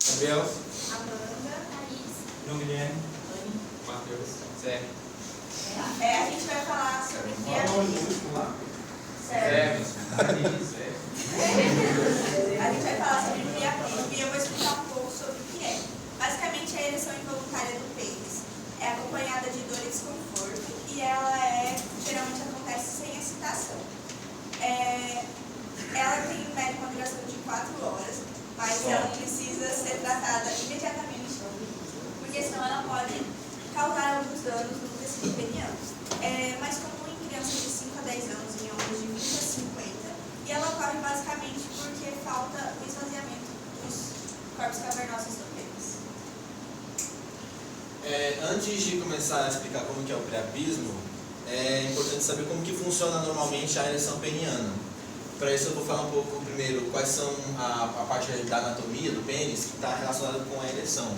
Gabriel, Amanda, Thaís, João Guilherme, Matheus, Zé. a gente vai falar sobre criatismo. Certo. A gente vai falar sobre priapismo e eu vou explicar um pouco sobre o que é. Basicamente, a ereção involuntária do pênis é acompanhada de dor e desconforto e ela geralmente acontece sem excitação. Ela tem em média uma duração de 4 horas, mas ela precisa ser tratada imediatamente, porque senão ela pode causar alguns danos no tecido peniano. Mais comum em crianças de 5 a 10 anos, em homens de 20 a 50, e ela ocorre basicamente porque falta o esvaziamento dos corpos cavernosos do pênis. Antes de começar a explicar como que é o priapismo, é importante saber como que funciona normalmente a ereção peniana. Para isso eu vou falar um pouco primeiro quais são a parte da anatomia do pênis que está relacionada com a ereção.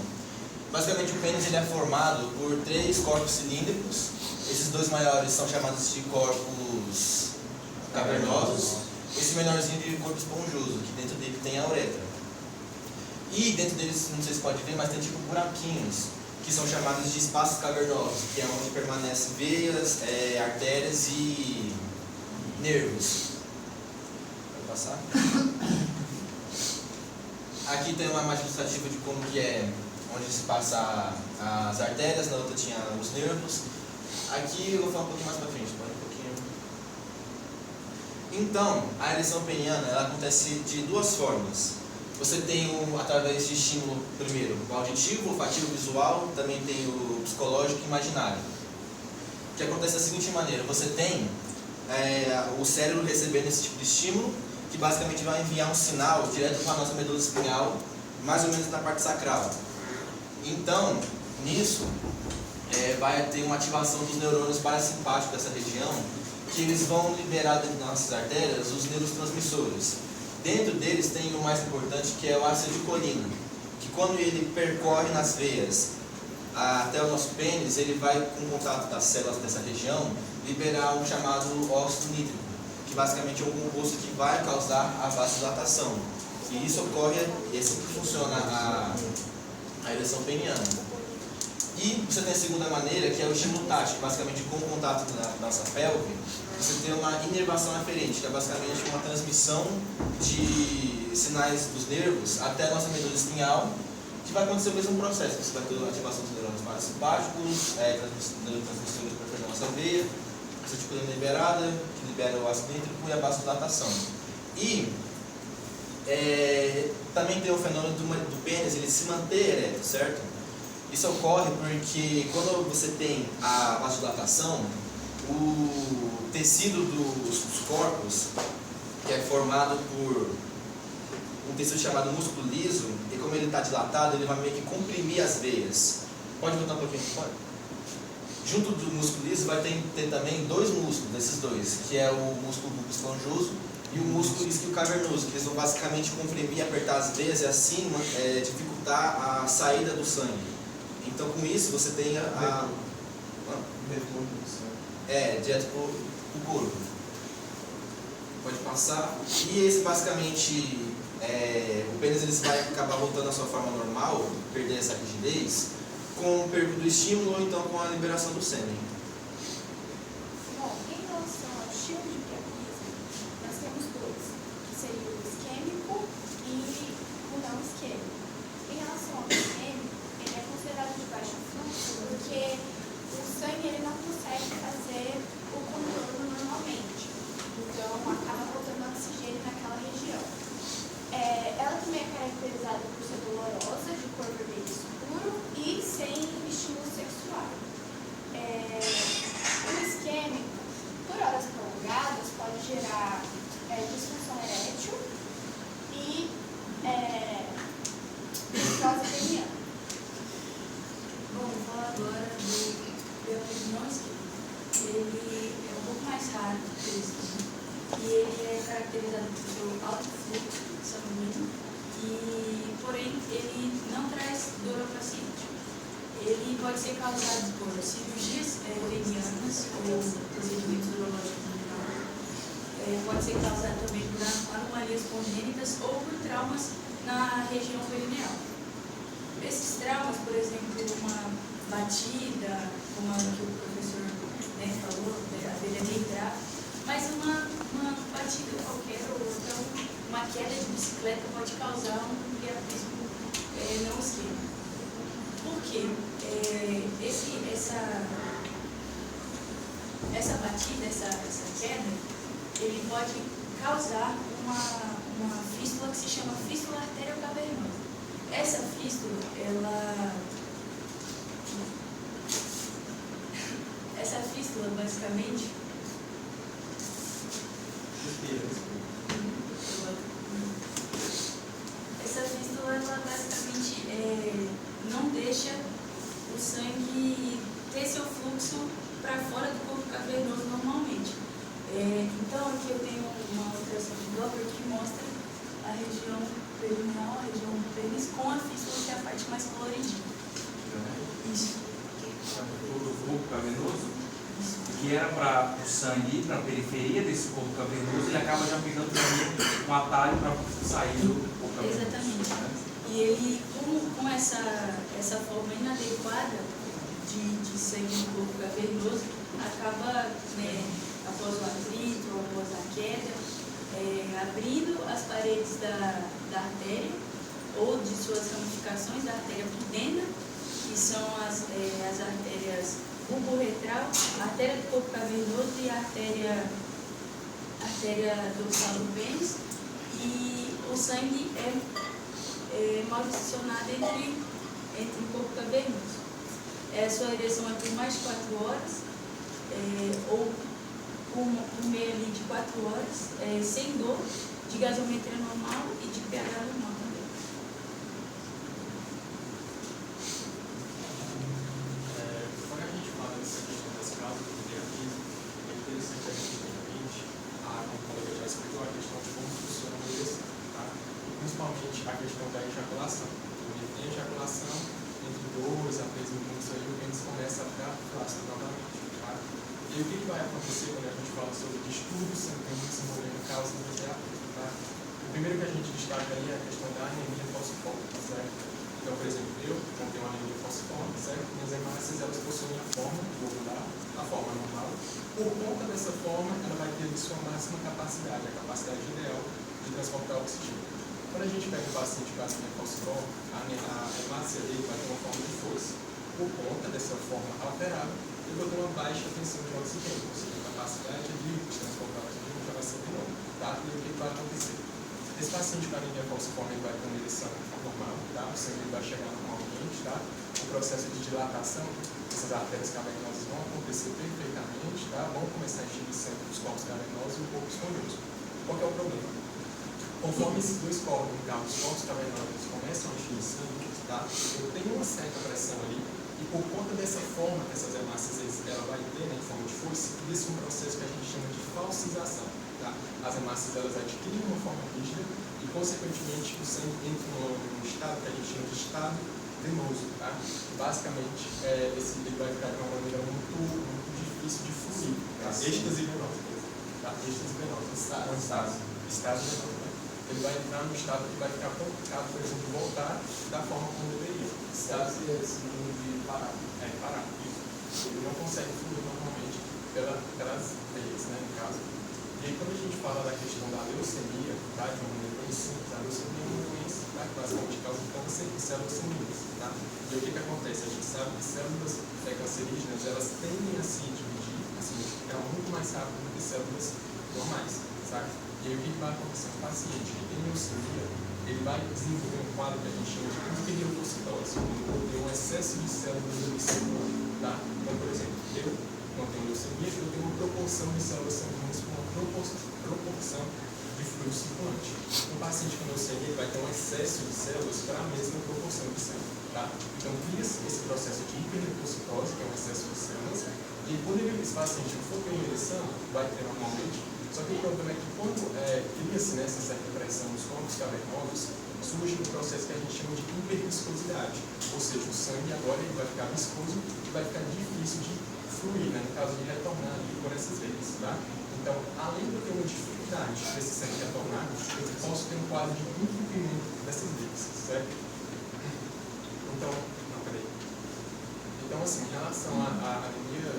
Basicamente o pênis ele é formado por 3 corpos cilíndricos. Esses 2 maiores são chamados de corpos cavernosos. Esse menorzinho de corpo esponjoso, que dentro dele tem a uretra. E dentro deles, não sei se pode ver, mas tem tipo buraquinhos, que são chamados de espaços cavernosos, que é onde permanecem veias, artérias e nervos. Pode passar? Aqui tem uma imagem ilustrativa de como que é, onde se passa as artérias, na outra tinha os nervos. Aqui eu vou falar um pouquinho mais pra frente, pode um pouquinho. Então, a ereção peniana ela acontece de 2 formas. Você tem através de estímulo, primeiro, o auditivo, o olfativo, visual, também tem o psicológico e imaginário. Que acontece da seguinte maneira: você tem o cérebro recebendo esse tipo de estímulo, que basicamente vai enviar um sinal direto para a nossa medula espinhal, mais ou menos na parte sacral. Então, nisso, vai ter uma ativação dos neurônios parasimpáticos dessa região, que eles vão liberar dentro das nossas artérias os neurotransmissores. Dentro deles tem o mais importante, que é o acetilcolina, que quando ele percorre nas veias até o nosso pênis, ele vai, com o contato das células dessa região, liberar um chamado óxido nítrico, que basicamente é um composto que vai causar a vasodilatação. E isso ocorre, e assim que funciona a ereção peniana. E você tem a segunda maneira, que é o estímulo tático, basicamente com o contato da nossa pelve, você tem uma inervação aferente, que é basicamente uma transmissão de sinais dos nervos até a nossa medula espinhal, que vai acontecer o mesmo processo. Você vai ter a ativação dos neurônios parasimpáticos, neurotransmissores para fazer a nossa veia, a acetilcolina liberada, que libera o ácido nítrico, e a vasodilatação. E também tem o fenômeno do pênis ele se manter ereto, certo? Isso ocorre porque quando você tem a vasodilatação, o tecido dos corpos, que é formado por um tecido chamado músculo liso, e como ele está dilatado, ele vai meio que comprimir as veias. Pode voltar um pouquinho? Pode. Junto do músculo liso vai ter também 2 músculos, desses 2, que é o músculo esponjoso e o músculo isquio cavernoso, que eles vão basicamente comprimir, apertar as veias e assim dificultar a saída do sangue. Então com isso você tem direto pro corpo. Pode passar. E esse basicamente, o pênis ele vai acabar voltando à sua forma normal, perder essa rigidez, com o perco do estímulo ou então com a liberação do sêmen. Bom, em relação ao estilo de priapismo, nós temos 2, que seria o isquêmico e o não isquêmico. Em relação ao isquêmico, ele é considerado de baixo fluxo porque o sangue ele não consegue fazer o contorno normalmente. Então, acaba faltando oxigênio naquela região. Ela também é caracterizada por ser dolorosa, de cor vermelho escuro e sem estímulo sexual. O isquêmico, por horas prolongadas, pode gerar disfunção erétil e necrose peniana. Bom, vou falar agora do priapismo não isquêmico. Ele é um pouco mais raro que o isquêmico e ele é caracterizado por seu alto fluxo sanguíneo, porém ele não traz dor ao paciente. Ele pode ser causado por cirurgias penianas ou procedimentos urológicos no geral. Pode ser causado também por anomalias congênitas ou por traumas na região perineal. traumas, por exemplo, uma batida, como a que o professor, né, falou, a dele é bem grave, mas uma batida qualquer, ou então uma queda de bicicleta pode causar um priapismo não isquêmico. Por quê? Essa batida, essa queda, ele pode causar uma fístula que se chama fístula arteriocavernosa. Essa fístula, essa fístula, basicamente, não deixa o sangue ter seu fluxo para fora do corpo cavernoso normalmente. Então, aqui eu tenho uma alteração de Doppler que mostra a região perineal, a região do pênis, com a fístula, que é a parte mais coloridinha. Isso. Do corpo cavernoso, que era para o sangue ir para a periferia desse corpo cavernoso, ele acaba já pegando também um atalho para sair do corpo cavernoso. Exatamente. E ele, com essa forma inadequada de sangue no corpo cavernoso, acaba, após o atrito, após a queda, abrindo as paredes da artéria ou de suas ramificações da artéria pudenda, que são as artérias bulborretral, a artéria do corpo cavernoso e a artéria dorsal do pênis, e o sangue é mal direcionado entre o corpo cavernoso. A sua ereção é por mais de 4 horas, ou por meio ali de 4 horas, sem dor, de gasometria normal e de pH normal também. Quando a gente fala dessa questão das causas do priapismo, é interessante a gente ter em mente, como o colega já explicou, a questão de como funciona a ereção, tá? E principalmente a questão da ejaculação. Tem ejaculação, entre 2 a 3 minutos aí o pênis começa a ficar flácido novamente, tá? E o que vai acontecer quando a gente fala sobre distúrbios sanguíneos envolvendo causas do priapismo, tá? O primeiro que a gente destaca aí é a questão da anemia falciforme, certo? Então, por exemplo, eu não tenho anemia falciforme, certo? Minhas hemácias, elas possuem a forma globular, a forma normal. Por conta dessa forma, ela vai ter sua máxima capacidade, a capacidade ideal de transportar oxigênio. Quando a gente pega o paciente com anemia falciforme, a hemácia dele vai ter uma forma de foice. Por conta dessa forma alterada, eu vou ter uma baixa tensão de oxigênio, ou seja, a capacidade de transportar oxigênio já vai ser menor, tá? E o que vai acontecer? Esse paciente com anemia falciforme vai ter uma ereção normal, tá? O sangue vai chegar normalmente, tá? O processo de dilatação, essas artérias cavernosas vão acontecer perfeitamente, tá? Vão começar a encher de sangue os corpos cavernosos e o corpo esponjoso. Qual que é o problema? Conforme esses dois corpos, no caso, os corpos cavernosos começam a encher de sangue, tá? Eu tenho uma certa pressão ali, e por conta dessa forma que essas hemácias ela vai ter, né, em forma de foice, cria-se um processo que a gente chama de falcização. Tá? As hemácias elas adquirem uma forma rígida e, consequentemente, o sangue entra num estado que a gente chama de estado venoso. Tá? Basicamente, ele vai ficar de uma maneira muito difícil de fluir. Tá? Êxtase venosa. Tá? Êxtase venosa. Estado venoso. Né? Ele vai entrar num estado que vai ficar complicado, por exemplo, voltar da forma como deveria. Estado de parar. Parar. Isso. Ele não consegue fluir normalmente pelas veias, né, no caso. E aí, quando a gente fala da questão da leucemia, tá, de uma maneira bem simples, a leucemia é uma doença, tá, que basicamente causa câncer de células sanguíneas, tá? E aí, o que acontece? A gente sabe que células cancerígenas, elas tendem a se dividir, a se multiplicar muito mais rápido do que células normais, sabe? E aí, o que vai acontecer? Um paciente que tem leucemia, ele vai desenvolver um quadro que a gente chama de hiperleucocitose, ou tem um excesso de células ali circulando, tá? Então, por exemplo, eu não tenho leucemia, eu tenho uma proporção de células sanguíneas com uma proporção de fluido circulante. Um paciente com leucemia vai ter um excesso de células para a mesma proporção de sangue, tá? Então, cria-se esse processo de hiperleucocitose, que é um excesso de células, e quando esse paciente não for ter uma ereção, vai ter normalmente. Só que o problema é que quando cria-se essa certa pressão nos corpos cavernosos, surge um processo que a gente chama de hiperviscosidade. Ou seja, o sangue agora ele vai ficar viscoso e vai ficar difícil de fluir, né? No caso de retornar ali por essas veias, tá? Então, além de eu ter uma dificuldade desse sangue retornar, eu posso ter um quadro de entupimento dessas veias, certo? Então, relação à anemia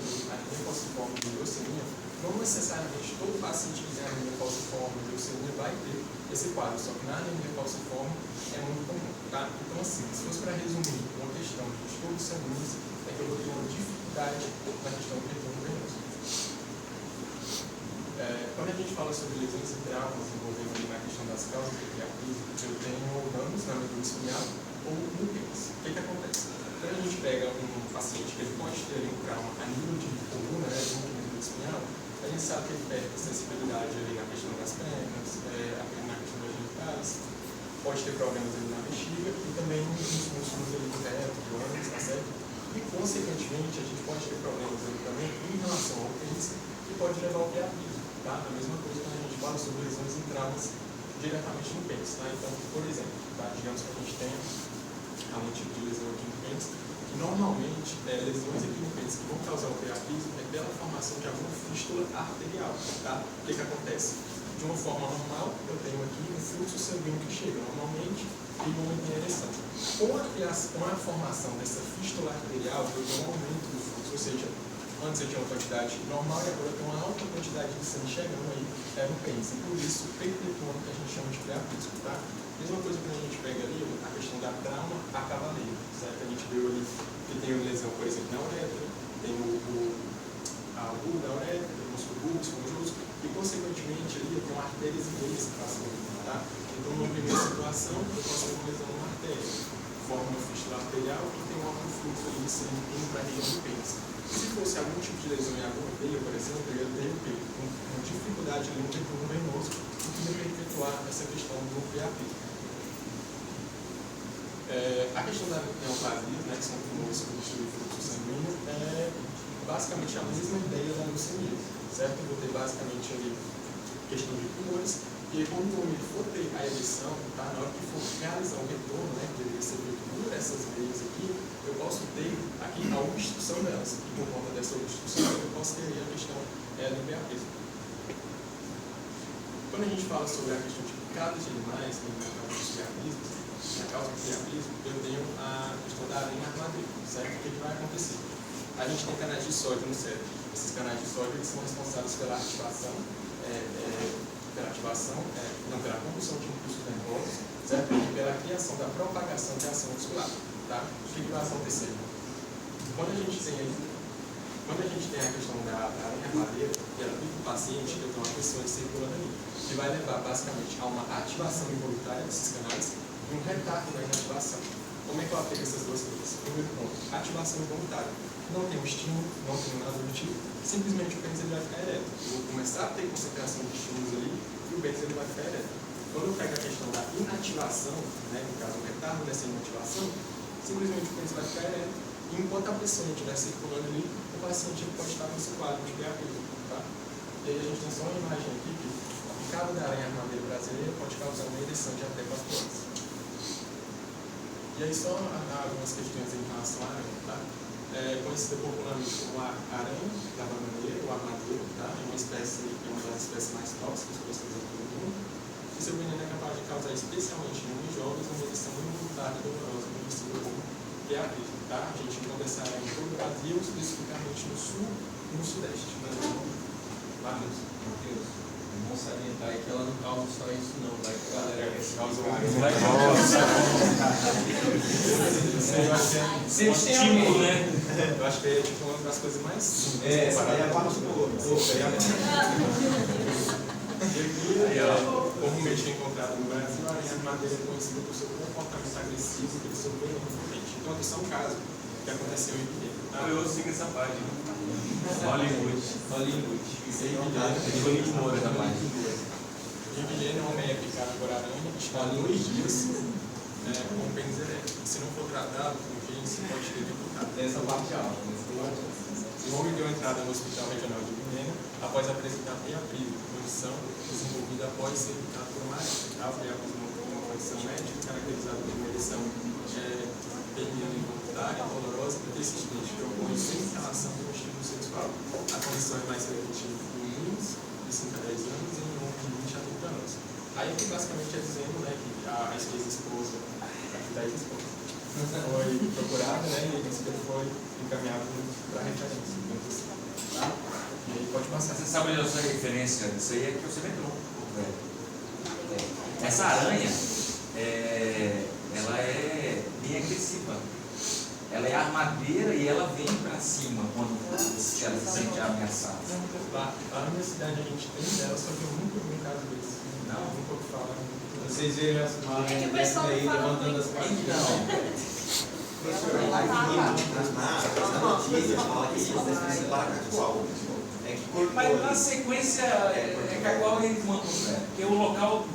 falciforme de leucemia, não necessariamente todo paciente que tem anemia falciforme de leucemia vai ter esse quadro, só que na anemia falciforme é muito comum, tá? Então, assim, se fosse para resumir uma questão de estudos sanguíneos, é que eu vou ter uma dificuldade na questão do retorno venoso. Quando a gente fala sobre lesões e traumas envolvendo ali na questão das causas do priapismo, eu tenho danos na medula espinhal ou no pênis. O que acontece? Quando a gente pega um paciente que ele pode ter um trauma a nível de coluna, né, de medula espinhal, a gente sabe que ele perde a sensibilidade ali na questão das pernas, na questão das genitais, pode ter problemas ali na bexiga e também nos músculos ali do reto, do ânus, tá certo? E, consequentemente, a gente pode ter problemas ali também em relação ao pênis, que pode levar ao priapismo, tá? A mesma coisa quando a gente fala sobre lesões e traumas diretamente no pênis, tá? Então, por exemplo, tá? Digamos que a gente tenha algum tipo de lesão aqui no pênis, que normalmente lesões aqui no pênis que vão causar o priapismo é pela formação de alguma fístula arterial, tá? O que acontece? De uma forma normal, eu tenho aqui um fluxo sanguíneo que chega normalmente e não tem ereção. Com a formação dessa fístula arterial, eu tenho um aumento do fluxo, ou seja, antes eu tinha uma quantidade normal e agora eu tenho uma alta quantidade de sangue chegando aí no pênis. E por isso, perpetuando o que a gente chama de priapismo, tá? Mesma coisa que a gente pega ali, a questão da trauma cavaleira, certo? A gente viu ali que tem uma lesão, por exemplo, na uretra, tem a bulbo da uretra, tem o músculo bulbo, esponjoso, e consequentemente ali eu tenho artérias e veias que passam ali, tá? Então, numa primeira situação, eu posso ter uma lesão numa artéria, forma uma fístula arterial e tem um alto fluxo ali de sangue indo para a região do pênis. Se fosse algum tipo de lesão em alguma veia, por exemplo, eu ia ter uma dificuldade ali no retorno venoso, o que ia perpetuar essa questão do priapismo. A questão da neoplasia, né, que são tumores que obstruem o fluxo sanguíneo, é basicamente a mesma ideia da leucemia, certo? Eu vou ter basicamente ali questão de tumores, e quando o homem for ter a ereção, tá, na hora que for realizar o retorno, né, que deveria ser feito por essas veias aqui, eu posso ter aqui a obstrução delas, e por conta dessa obstrução eu posso ter aí a questão do priapismo. Quando a gente fala sobre a questão de picadas de animais, na causa dos priapismos, na causa do priapismo, eu tenho a questão da aranha armadeira, certo? O que vai acontecer? A gente tem canais de sódio no cérebro. Esses canais de sódio eles são responsáveis pela ativação, pela condução de impulsos nervosos, certo? E pela criação da propagação de ação muscular, tá? O que vai acontecer? Quando a gente tem a questão da aranha armadeira, que ela fica no paciente, eu tenho uma pressão circulando ali, que vai levar basicamente a uma ativação involuntária desses canais e um retardo na inativação. Como é que eu aplico essas duas coisas? Primeiro ponto, ativação involuntária. Não tem um estímulo, não tem nada do tipo, simplesmente o pênis ele vai ficar ereto. Eu vou começar a ter concentração de estímulos ali e o pênis ele vai ficar ereto. Quando eu pego a questão da inativação, né, no caso o retardo dessa inativação, simplesmente o pênis vai ficar ereto. E enquanto a pressão estiver circulando ali, o paciente ele pode estar com esse quadro de priapismo, tá? E aí a gente tem só uma imagem aqui que a picada da aranha armadeira brasileira pode causar uma ereção de até 4 horas. E aí só algumas questões em relação à aranha, tá? Conhecida popularmente como a aranha da bananeira, ou armadeiro, tá? É uma das espécies mais tóxicas que você usa no mundo. E seu veneno é capaz de causar, especialmente em homens jovens, uma ereção involuntária e dolorosa, conhecida como priapismo, tá? A gente encontra essa aranha em todo o Brasil, especificamente no sul e no sudeste. Matheus, é bom salientar aí que ela não causa só isso não, vai que a galera causa Sem estímulo, né? Eu acho que é tipo uma das coisas mais simples. essa aí é a parte boa. E aqui, comumente encontrada no Brasil, a aranha armadeira é conhecida por seu comportamento agressivo e pelo seu veneno potente. Então, aqui são um caso que aconteceu em Guilherme. Tá? Eu sigo essa página. Hollywood. Guilherme Moura da página. Guilherme é uma mulher picada por aranha, está 2 dias com o pênis ereto. Se não for tratado com urgência, pode ter dificuldade. Essa parte alta. O homem deu entrada no Hospital Regional de Guilherme após apresentar priapismo, condição desenvolvida após ser picado por uma aranha. O priapismo é uma condição médica caracterizada por uma ereção peniana involuntária, dolorosa e persistente, que ocorre sem relação com o estímulo sexual. A condição é mais frequente em meninos de 5 a 10 anos e em homens de 20 a 30 anos. Aí aqui basicamente é dizendo, né, que a ex-esposa, a ex-esposa, foi procurado, né? E ele foi encaminhado para referência. Tá? E aí pode passar. Você sabe a sua referência disso aí é que você metrô. Essa aranha, ela é bem agressiva. Ela é armadeira e ela vem pra cima quando ela se sente ameaçada. Lá na minha cidade a gente tem dela, só que eu nunca vi um caso desse. Não? Nunca ouvi falar. Vocês viram as É que o imagens pessoal aí fala levantando as muito. patinhas? Nas notícias fala que isso deve ser paracacual. É que cortou Mas na ali. sequência é Cacoal e Manto, porque o local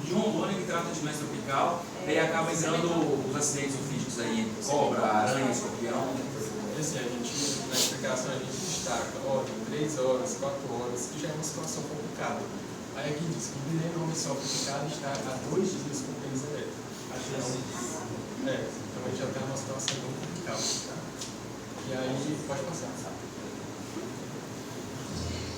de Rondônia que trata de doença tropical, aí acaba entrando os acidentes ofídicos aí, entre cobra, aranha, escorpião. E assim, a gente, na explicação, a gente destaca, ó, 3 horas, 4 horas, que já é uma situação complicada. Aí aqui diz que o veneno homem só picado está há 2 dias com pênis elétrico. Então a gente já tem uma situação bem complicada, tá? E aí, pode passar.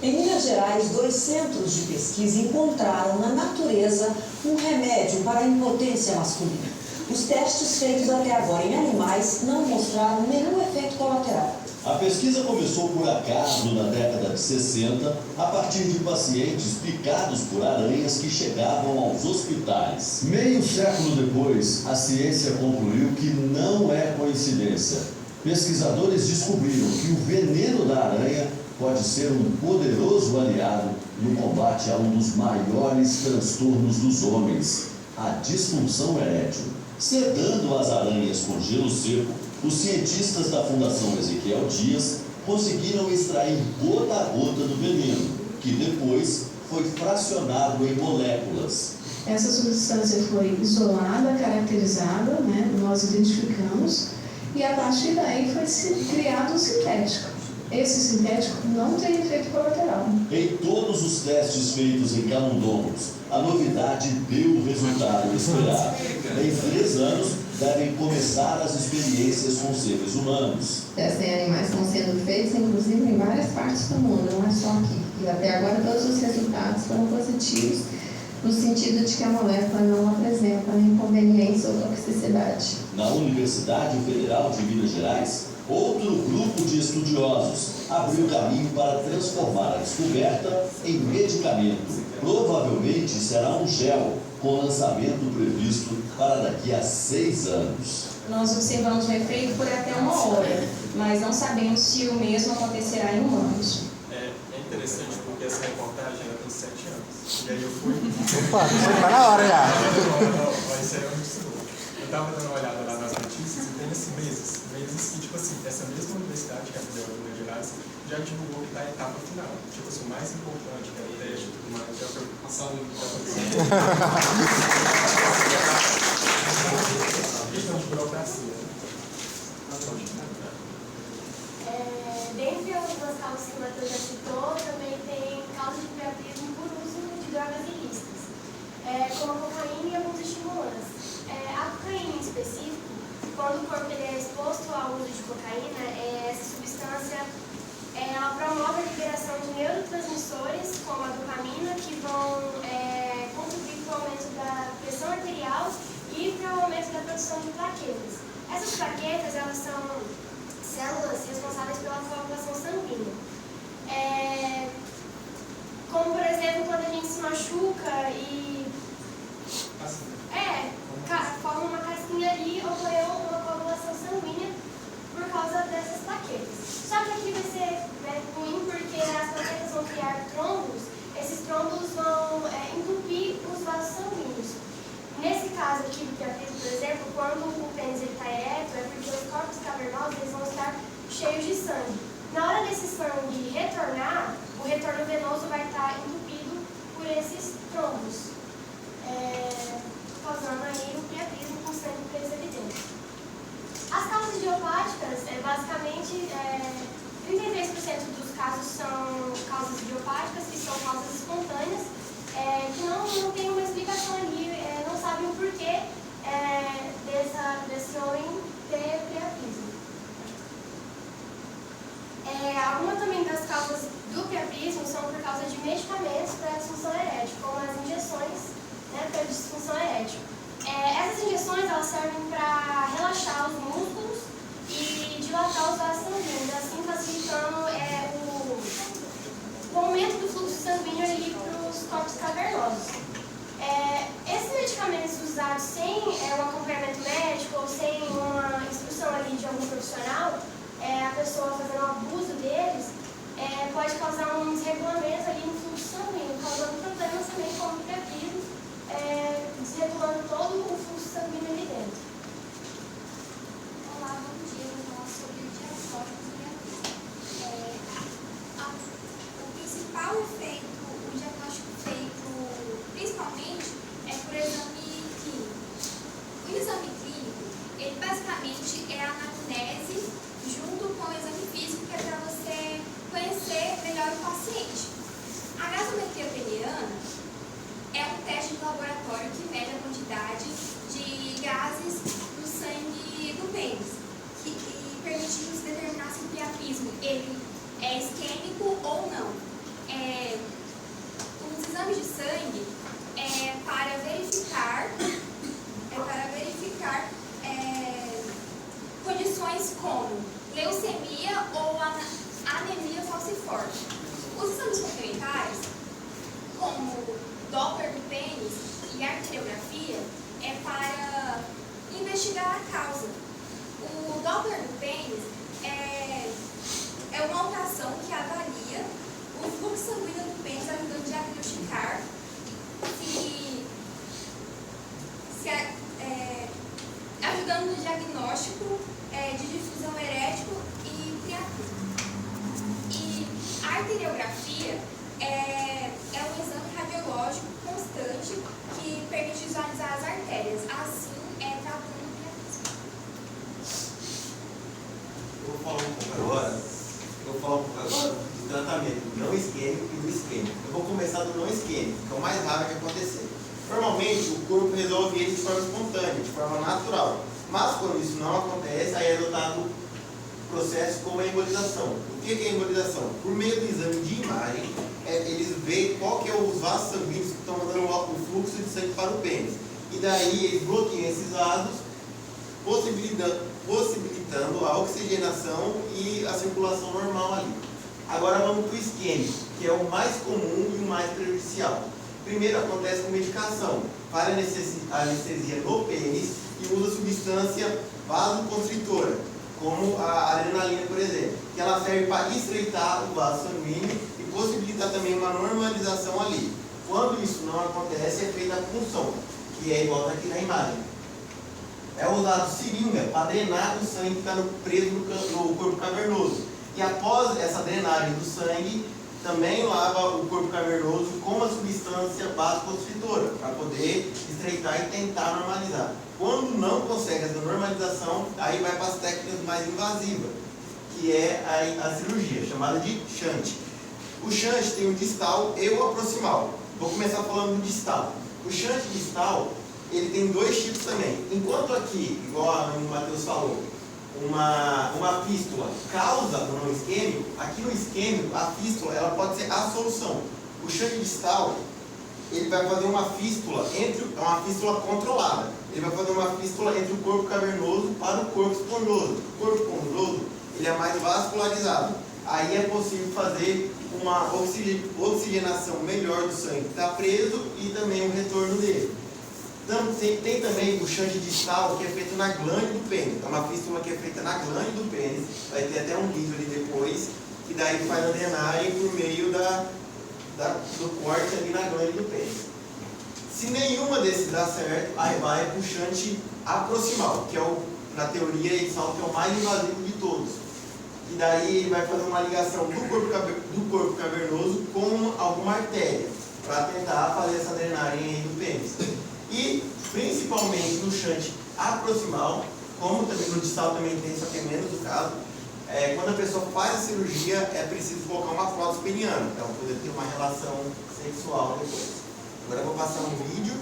Em Minas Gerais, 2 centros de pesquisa encontraram na natureza um remédio para a impotência masculina. Os testes feitos até agora em animais não mostraram nenhum efeito colateral. A pesquisa começou por acaso na década de 60, a partir de pacientes picados por aranhas que chegavam aos hospitais. Meio século depois, a ciência concluiu que não é coincidência. Pesquisadores descobriram que o veneno da aranha pode ser um poderoso aliado no combate a um dos maiores transtornos dos homens, a disfunção erétil. Sedando as aranhas com gelo seco, os cientistas da Fundação Ezequiel Dias conseguiram extrair gota a gota do veneno, que depois foi fracionado em moléculas. Essa substância foi isolada, caracterizada, nós identificamos, e a partir daí foi criado um sintético. Esse sintético não tem efeito colateral. Em todos os testes feitos em camundongos, a novidade deu o resultado esperado. Em 3 anos, devem começar as experiências com seres humanos. Testes em animais estão sendo feitos, inclusive, em várias partes do mundo, não é só aqui. E até agora todos os resultados foram positivos, no sentido de que a molécula não apresenta inconveniência ou toxicidade. Na Universidade Federal de Minas Gerais, outro grupo de estudiosos abriu caminho para transformar a descoberta em medicamento. Provavelmente será um gel, com lançamento previsto para daqui a 6 anos. Nós observamos o efeito por até 1 hora, mas não sabemos se o mesmo acontecerá em humanos. É interessante porque essa reportagem ela tem 7 anos. E aí eu fui. Opa, você tá na hora já. Isso aí é muito seguro. Eu estava dando uma olhada lá nas notícias e tem meses que, tipo assim, essa mesma universidade, que é a Federal de Minas Gerais, já divulgou que está em etapa final. Tipo assim, o mais importante, que é o teste e tudo mais, já foi passado no questão de burocracia. Dentre algumas causas que o Matheus já citou, também tem causas de priapismo por uso de drogas ilícitas, como a cocaína e alguns estimulantes. A cocaína em específico, quando o corpo ele é exposto ao uso de cocaína, essa substância ela promove a liberação de neurotransmissores, como a dopamina, que vão contribuir para o aumento da pressão arterial e para o aumento da produção de plaquetas. Essas plaquetas elas são células responsáveis pela coagulação sanguínea. Como, por exemplo, quando a gente se machuca e forma uma casquinha ali, ocorreu uma coagulação sanguínea por causa dessas plaquetas. Só que aqui vai ser ruim porque as plaquetas vão criar trombos, esses trombos vão entupir os vasos sanguíneos. Nesse caso aqui do priapismo, por exemplo, quando o pênis está ereto, é porque os corpos cavernosos eles vão estar cheios de sangue. Na hora desse sangue retornar, o retorno venoso vai estar entupido por esses trombos, causando aí o priapismo com sangue preso evidente. As causas idiopáticas, basicamente, 33% dos casos são causas idiopáticas, que são causas espontâneas, que não tem uma explicação ali, não sabe o porquê desse homem ter priapismo. Algumas também das causas do priapismo são por causa de medicamentos para a disfunção erétil, como as injeções para a disfunção erétil. Essas injeções elas servem para relaxar basicamente é a anamnese junto com o exame físico, que é para você conhecer melhor o paciente. A gasometria peniana é um teste de laboratório que mede a quantidade de gases no sangue do pênis, que permite nos determinar se o priapismo ele é isquêmico ou não. Os exames de sangue para verificar condições como leucemia ou anemia falciforme. Os exames complementares, como Doppler do pênis e arteriografia, é para investigar a causa. O Doppler do pênis é uma alteração que avalia o fluxo sanguíneo do pênis, ajudando a diagnosticar ajudando no diagnóstico de difusão erétil e priapismo. E a arteriografia é um exame radiológico constante que permite visualizar as artérias, assim tratando o priapismo. Eu vou falar um pouco agora do tratamento do não isquêmico e do isquêmico. Eu vou começar do não isquêmico, que é o mais raro que acontecer. Normalmente o corpo resolve ele de forma espontânea, de forma natural. Mas quando isso não acontece, aí é adotado processo como a embolização. O que é a embolização? Por meio do exame de imagem, eles veem qual que é os vasos sanguíneos que estão mandando o fluxo de sangue para o pênis. E daí eles bloqueiam esses vasos, possibilitando a oxigenação e a circulação normal ali. Agora vamos para o isquêmico, que é o mais comum e o mais prejudicial. Primeiro acontece com medicação, para anestesia no pênis e usa substância vasoconstritora, como a adrenalina, por exemplo, que ela serve para estreitar o vaso sanguíneo e possibilitar também uma normalização ali. Quando isso não acontece, é feita a punção, que é igual aqui na imagem. É usado seringa para drenar o sangue que está preso no corpo cavernoso. E após essa drenagem do sangue, também lava o corpo cavernoso com uma substância vasoconstritora, para poder estreitar e tentar normalizar. Quando não consegue essa normalização, aí vai para as técnicas mais invasivas, que é a cirurgia, chamada de shunt. O shunt tem o distal e o proximal. Vou começar falando do distal. O shunt distal, ele tem dois tipos também. Enquanto aqui, igual o Matheus falou, uma fístula causa o não isquêmico, aqui no isquêmico, a fístula ela pode ser a solução. O shunt distal, ele vai fazer uma fístula uma fístula controlada. Ele vai fazer uma fístula entre o corpo cavernoso para o corpo esponjoso. O corpo esponjoso, ele é mais vascularizado. Aí é possível fazer uma oxigenação melhor do sangue que está preso e também o retorno dele. Tem também o shunt distal, que é feito na glande do pênis. É uma fístula que é feita na glande do pênis. Vai ter até um vídeo ali depois, que daí faz a drenagem por meio do corte ali na glande do pênis. Se nenhuma desses dá certo, aí vai para o shunt aproximal, que é na teoria eles falam que é o mais invasivo de todos. E daí ele vai fazer uma ligação do corpo cavernoso com alguma artéria, para tentar fazer essa drenagem aí do pênis. E principalmente no shunt aproximal, como também no distal também tem, só que é menos o caso, quando a pessoa faz a cirurgia, é preciso colocar uma prótese peniana, para poder ter uma relação sexual depois. Agora eu vou passar um vídeo.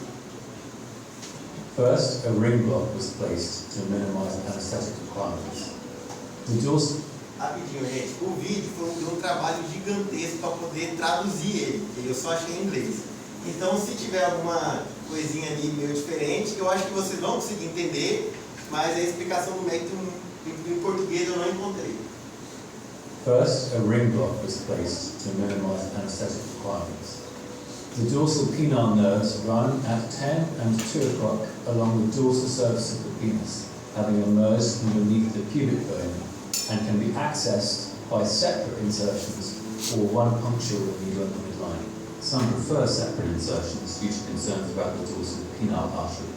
First, a ring block was placed to minimize anesthetic requirements. Rapidinho, gente. O vídeo foi um trabalho gigantesco para poder traduzir ele, que eu só achei em inglês. Então, se tiver alguma coisinha ali meio diferente, eu acho que vocês vão conseguir entender, mas a explicação do médico em português eu não encontrei. First, a ring block was placed to minimize anesthetic requirements. The dorsal penile nerves run at 10 and 2 o'clock along the dorsal surface of the penis, having emerged from beneath the pubic bone, and can be accessed by separate insertions or one puncture with a needle in the midline. Some prefer separate insertions due to concerns about the dorsal penile artery.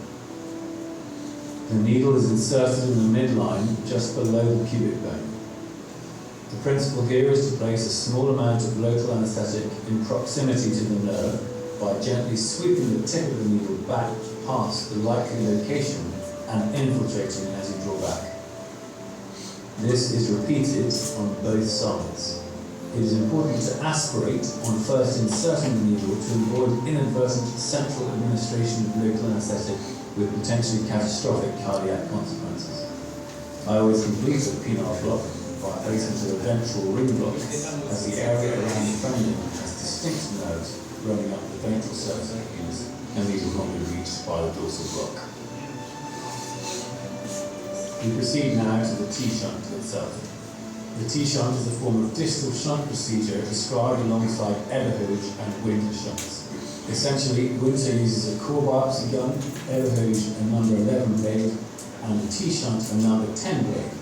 The needle is inserted in the midline just below the pubic bone. The principle here is to place a small amount of local anesthetic in proximity to the nerve by gently sweeping the tip of the needle back past the likely location and infiltrating as you draw This is repeated on both sides. It is important to aspirate on first inserting the needle to avoid inadvertent central administration of local anaesthetic with potentially catastrophic cardiac consequences. I always complete a penile block by placing to the ventral ring block, as the area around the frenulum has distinct nerves running up the ventral surface of the penis, and these will not be reached by the dorsal block. We proceed now to the T-shunt itself. The T-shunt is a form of distal shunt procedure described alongside Eberhage and Winter shunts. Essentially, Winter uses a core biopsy gun, Eberhage a number 11 blade, and a T-shunt a number 10 blade,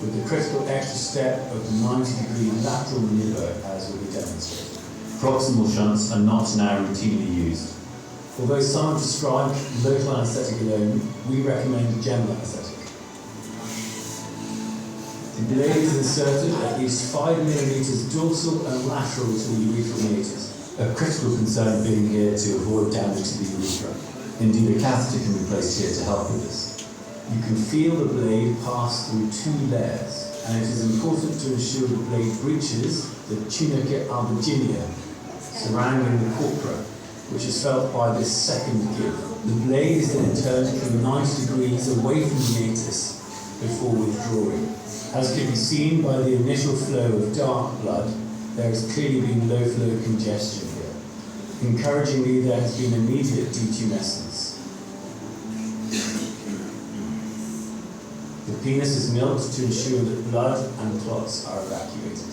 with the critical extra step of the 90-degree lateral maneuver as will be demonstrated. Proximal shunts are not now routinely used. Although some prescribe local anaesthetic alone, we recommend general anaesthetic. The blade is inserted at least 5 mm dorsal and lateral to the urethral meatus, a critical concern being here to avoid damage to the urethra. Indeed, a catheter can be placed here to help with this. You can feel the blade pass through 2 layers, and it is important to ensure the blade breaches the tunica albuginea surrounding the corpora, which is felt by this second give. The blade is then turned from 90 degrees away from the meatus before withdrawing. As can be seen by the initial flow of dark blood, there has clearly been low flow congestion here. Encouragingly, there has been immediate detumescence. The penis is milked to ensure that blood and clots are evacuated.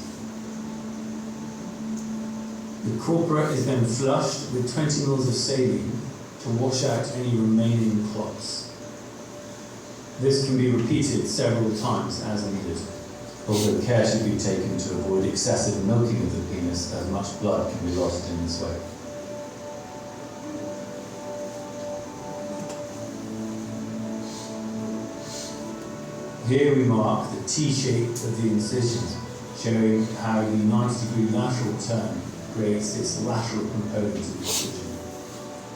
The corpora is then flushed with 20 ml of saline to wash out any remaining clots. This can be repeated several times as needed, although care should be taken to avoid excessive milking of the penis, as much blood can be lost in this way. Here we mark the T-shape of the incision, showing how the 90-degree lateral turn creates this lateral component of the incision.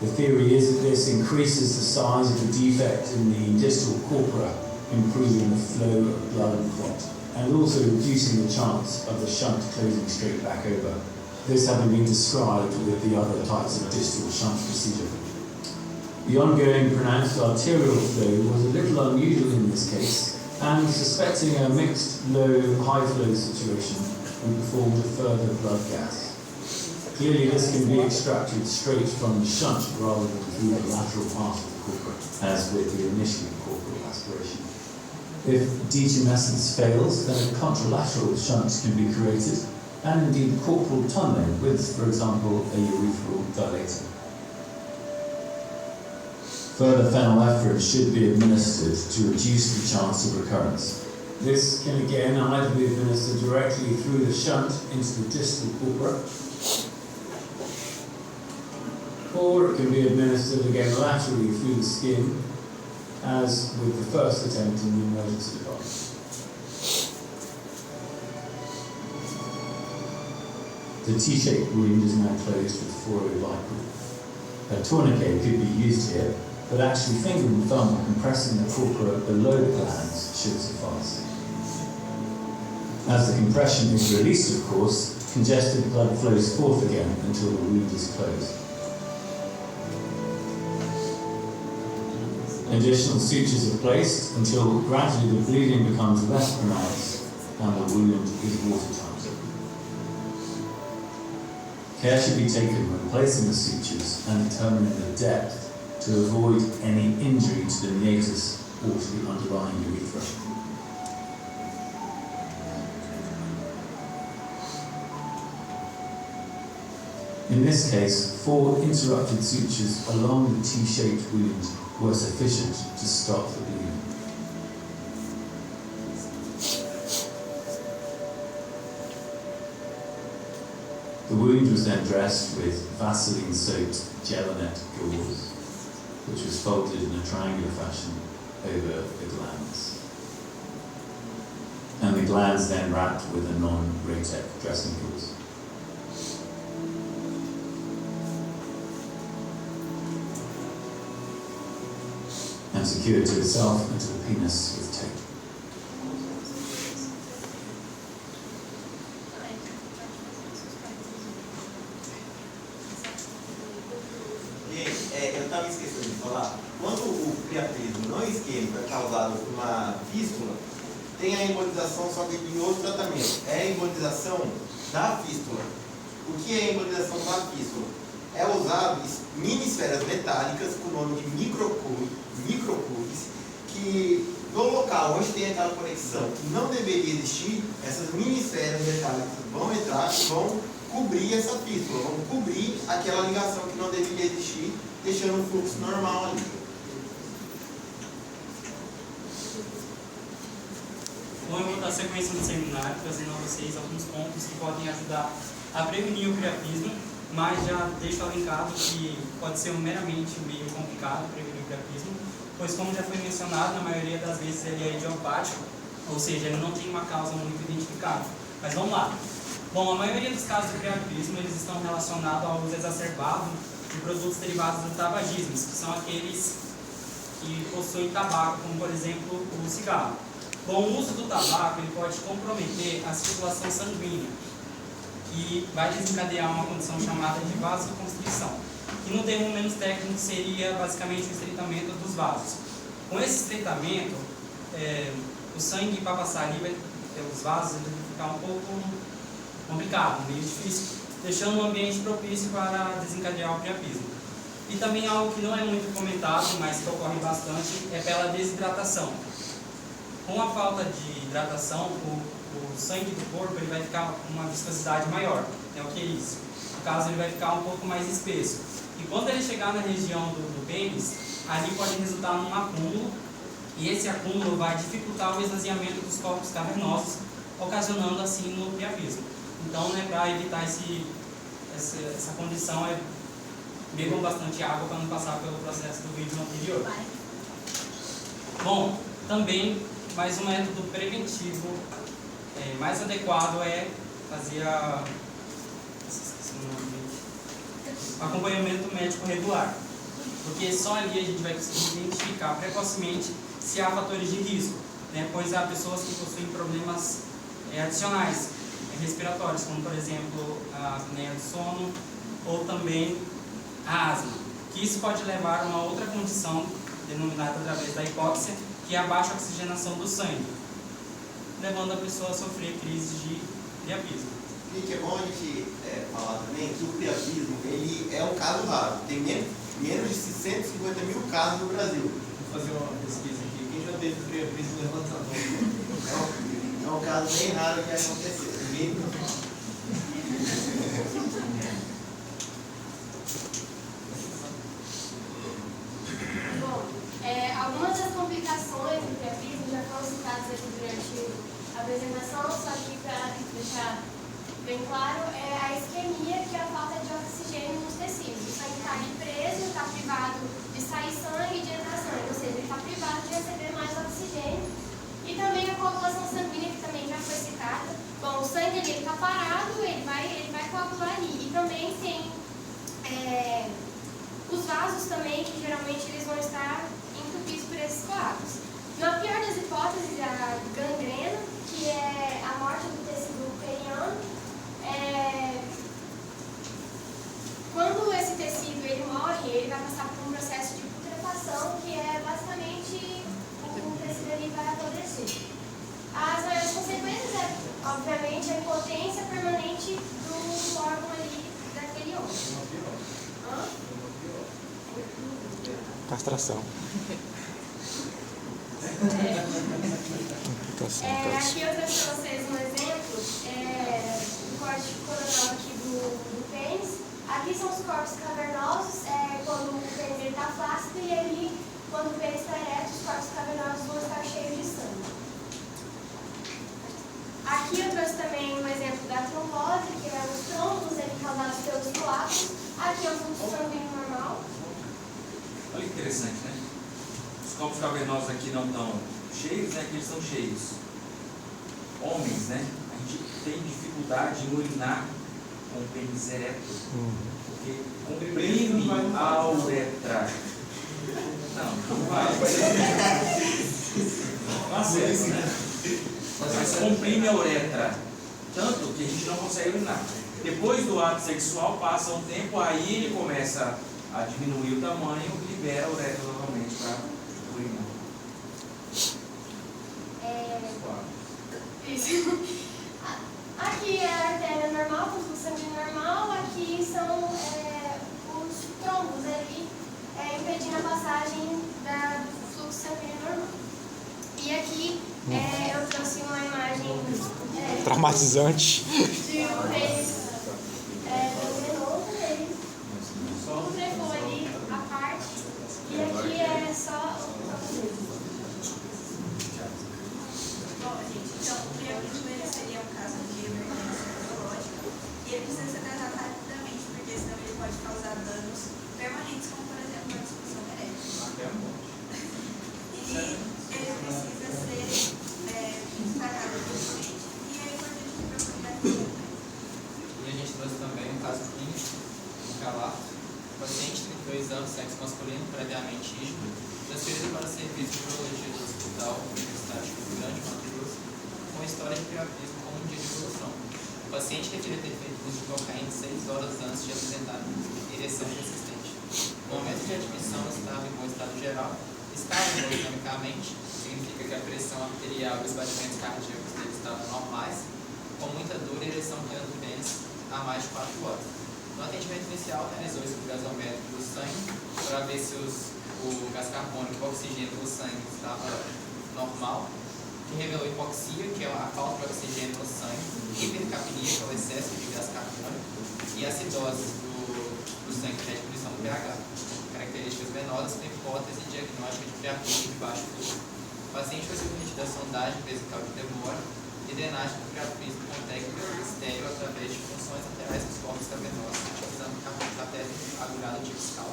The theory is that this increases the size of the defect in the distal corpora, improving the flow of blood and clot, and also reducing the chance of the shunt closing straight back over. This having been described with the other types of distal shunt procedure. The ongoing pronounced arterial flow was a little unusual in this case, and suspecting a mixed low-high flow situation, we performed a further blood gas. Clearly this can be extracted straight from the shunt rather than through the lateral part of the corpora, as with the initial corporal aspiration. If detumescence fails, then a contralateral shunt can be created, and indeed corporal tunneling with, for example, a urethral dilator. Further phenylephrine should be administered to reduce the chance of recurrence. This can again either be administered directly through the shunt into the distal corpora, or it can be administered again laterally through the skin, as with the first attempt in the emergency department. The T-shaped wound is now closed with fluorolipid. A tourniquet could be used here, but actually finger and thumb compressing the corpora below the glands should suffice. As the compression is released, of course, congested blood flows forth again until the wound is closed. Additional sutures are placed until gradually the bleeding becomes less pronounced and the wound is watertight. Care should be taken when placing the sutures and determining the depth to avoid any injury to the meatus or to the underlying urethra. In this case, 4 interrupted sutures along the T-shaped wound were sufficient to stop the bleeding. The wound was then dressed with Vaseline-soaked Gelinet gauze, which was folded in a triangular fashion over the glands. And the glands then wrapped with a non-Raytec dressing gauze. And secured to itself and to the penis with tape. falar. Quando o priapismo não isquêmico é causado por uma fístula, tem a embolização, só que em outro tratamento. É a embolização da fístula. O que é a embolização da fístula? É usado mini esferas metálicas com o nome de microcubes, que no local onde tem aquela conexão que não deveria existir, essas mini esferas metálicas vão entrar e vão cobrir essa fístula, vão cobrir aquela ligação que não deveria existir, deixando um fluxo normal ali. Bom, eu vou dar sequência no seminário, trazendo a vocês alguns pontos que podem ajudar a prevenir o priapismo, mas já deixo alencado que pode ser meramente meio complicado prevenir o priapismo, pois, como já foi mencionado, na maioria das vezes ele é idiopático, ou seja, ele não tem uma causa muito identificada. Mas vamos lá. Bom, a maioria dos casos de priapismo eles estão relacionados ao uso exacerbado de produtos derivados do tabagismo, que são aqueles que possuem tabaco, como por exemplo o cigarro. Bom, o uso do tabaco ele pode comprometer a circulação sanguínea, que vai desencadear uma condição chamada de vasoconstrição, que no termo menos técnico seria basicamente o estreitamento dos vasos. Com esse estreitamento, o sangue para passar ali, os vasos, ele vai ficar um pouco complicado, meio difícil, deixando um ambiente propício para desencadear o priapismo. E também algo que não é muito comentado, mas que ocorre bastante, é pela desidratação. Com a falta de hidratação, o sangue do corpo ele vai ficar com uma viscosidade maior, é o que é isso. No caso, ele vai ficar um pouco mais espesso. E quando ele chegar na região do pênis, ali pode resultar num acúmulo, e esse acúmulo vai dificultar o esvaziamento dos corpos cavernosos, ocasionando assim no priapismo. Então, né, para evitar essa condição, bebam bastante água para não passar pelo processo do vídeo anterior. Bom, também mais um método preventivo mais adequado é fazer acompanhamento médico regular, porque só ali a gente vai conseguir identificar precocemente se há fatores de risco, né? Pois há pessoas que possuem problemas adicionais respiratórios, como por exemplo a apneia do sono ou também a asma, que isso pode levar a uma outra condição denominada através da hipóxia, que é a baixa oxigenação do sangue, levando a pessoa a sofrer crises de priapismo. E que é bom a gente falar também que o priapismo ele é um caso raro, tem menos de 150 mil casos no Brasil. Vou fazer uma pesquisa aqui. Quem já teve priapismo, levanta a mão. É um caso bem raro que aconteceu. Algumas das complicações do priapismo já foram citadas aqui durante a apresentação, só que para deixar bem claro, é a isquemia, que é a falta de oxigênio nos tecidos. O sangue está ali preso, está privado de sair sangue e de entrar sangue, ou seja, ele está privado de receber mais oxigênio. E também a coagulação sanguínea, que também já foi citada. Bom, o sangue ele está parado, ele vai coagular ali. E também tem os vasos também, que geralmente eles vão estar entupidos por esses coágulos. Na pior das hipóteses, a gangrena, que é a morte do tecido periano. Quando esse tecido ele morre, ele vai passar por um processo de putrefação, que é basicamente o tecido ali vai apodrecer. As maiores consequências obviamente, a impotência permanente do órgão ali daquele homem. Castração. Aqui eu trouxe para vocês um exemplo do corte coronal aqui do pênis. Aqui são os corpos cavernosos, quando o pênis está flácido, e ali, quando o pênis está ereto, os corpos cavernosos vão estar cheios de sangue. Aqui eu trouxe também um exemplo da trombose, que é os trombos causados pelos coágulos. Aqui é o fluxo sanguíneo normal. Olha que interessante, né? Os corpos cavernosos aqui não estão cheios, né? Aqui eles estão cheios. Homens, né? A gente tem dificuldade em urinar com o pênis ereto, porque comprime a uretra. Não vai. Não acesso, né? Mas comprime a uretra, tanto que a gente não consegue urinar. Depois do ato sexual, passa um tempo, aí ele começa a diminuir o tamanho, libera a uretra novamente para urinar. Isso. Aqui é a artéria normal, com fluxo sanguíneo normal. Aqui são os trombos ali, impedindo a passagem do fluxo sanguíneo normal. E aqui eu trouxe uma imagem Traumatizante. de um pênis luminoso, ele trepou ali a parte, e aqui é só Bom, gente, então o priapismo ele seria um caso de emergência neurológica e ele precisa ser tratado rapidamente, porque senão ele pode causar danos permanentes, como por exemplo a disfunção erétil. E ele precisa ser tratado rapidamente e é importante que procurar atenção. E a gente trouxe também um caso clínico, um calato, paciente de 32 anos, sexo masculino, previamente rígido, transferido para serviço de urologia do Hospital Universitário de Rio Grande, Mato Grosso, com história de priapismo como um dia de evolução. O paciente deveria ter feito uso de cocaína 6 horas antes de apresentar ereção persistente. No momento de admissão, estava em bom estado geral, estava hemodinamicamente, significa que a pressão arterial e os batimentos cardíacos dele estavam normais, com muita dor e ereção plena do pênis há mais de 4 horas. No atendimento inicial, realizou-se o gasômetro do sangue para ver se o gás carbônico e o oxigênio do sangue estava normal, que revelou hipoxia, que é a falta de oxigênio no sangue, hipercapnia, que é o excesso de gás carbônico, e acidose do sangue, que é a diminuição do pH. Características venosas com hipótese diagnóstica de priapismo de baixo fluxo. O paciente foi submetido a sondagem vesical de demora e drenagem do priapismo com técnica estéreo através de funções laterais dos corpos cavernosos, utilizando catéter agulhado tipo Scal,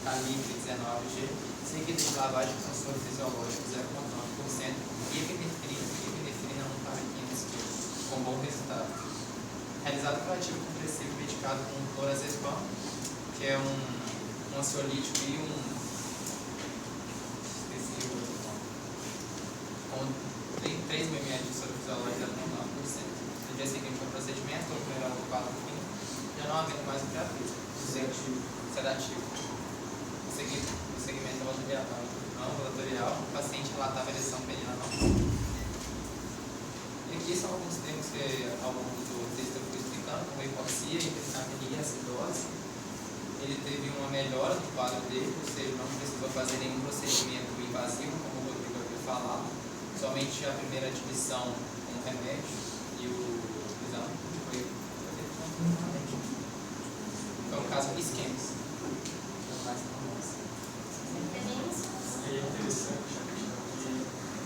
calibre 19G, seguido de lavagem com soro fisiológico 0,9% e epinefrina 1 para 500 kg, com bom resultado. Realizado curativo compressivo medicado com clorazepam, que é um ansiolítico e com 3 ml de soro fisiológico 0,9%. No dia seguinte ao procedimento, houve melhor do quadro clínico, já não havendo mais o priapismo. Sedativo. No segmento ambulatorial, o paciente relatava ereção peniana normal. E aqui são alguns termos que ao longo do texto eu fui explicando, como hipoxia, hipercapnia, acidose. Ele teve uma melhora no quadro dele, ou seja, não precisou fazer nenhum procedimento invasivo, como o Rodrigo havia falado, somente a primeira admissão com o remédio e o exame foi um caso isquêmico.